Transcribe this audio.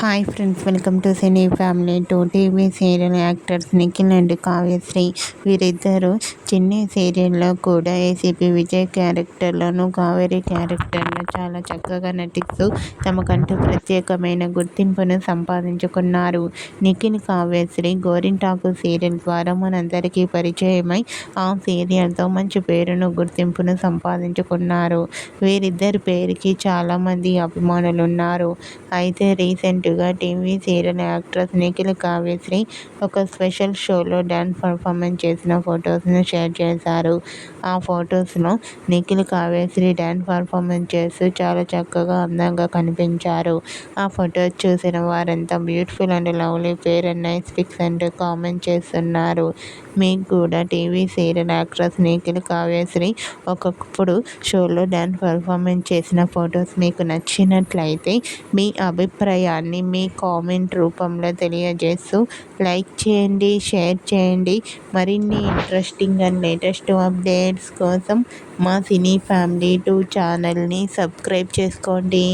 Hi friends, welcome to cine family two. TV serial actors Nikhil and Kavyasri వీరిద్దరూ చిన్ని సీరియల్లో కూడా ఏసీపీ విజయ్ క్యారెక్టర్లోను, కావేరి క్యారెక్టర్లో చాలా చక్కగా నటిస్తూ తమకంటూ ప్రత్యేకమైన గుర్తింపును సంపాదించుకున్నారు. నిఖిల్, కావ్యశ్రీ గోరింటాకు సీరియల్ ద్వారా మనందరికీ పరిచయమై ఆ సీరియల్తో మంచి పేరును, గుర్తింపును సంపాదించుకున్నారు. వీరిద్దరి పేరుకి చాలామంది అభిమానులున్నారు. అయితే రీసెంట్గా TV serial actress Nikhil, Kavyasri ఒక స్పెషల్ షోలో డ్యాన్స్ పర్ఫార్మెన్స్ చేసిన ఫొటోస్ను షేర్ చేశారు. ఆ ఫొటోస్లో నిఖిల్, కావ్యశ్రీ డ్యాన్స్ పర్ఫార్మెన్స్ చేస్తూ చాలా చక్కగా, అందంగా కనిపించారు. ఆ ఫొటోస్ చూసిన వారంతా beautiful and lovely pair and nice pics అంటూ కామెంట్ చేస్తున్నారు. మీకు కూడా TV serial actress Nikhil, Kavyasri ఒకప్పుడు షోలో డ్యాన్స్ పర్ఫార్మెన్స్ చేసిన ఫొటోస్ మీకు నచ్చినట్లయితే మీ అభిప్రాయాన్ని మీ కామెంట్ రూపంలో తెలియజేస్తూ లైక్ చేయండి, షేర్ చేయండి. మరిన్ని ఇంట్రెస్టింగ్ అండ్ లేటెస్ట్ అప్డేట్స్ కోసం మా సినీ ఫ్యామిలీ 2 ఛానల్ని సబ్స్క్రైబ్ చేసుకోండి.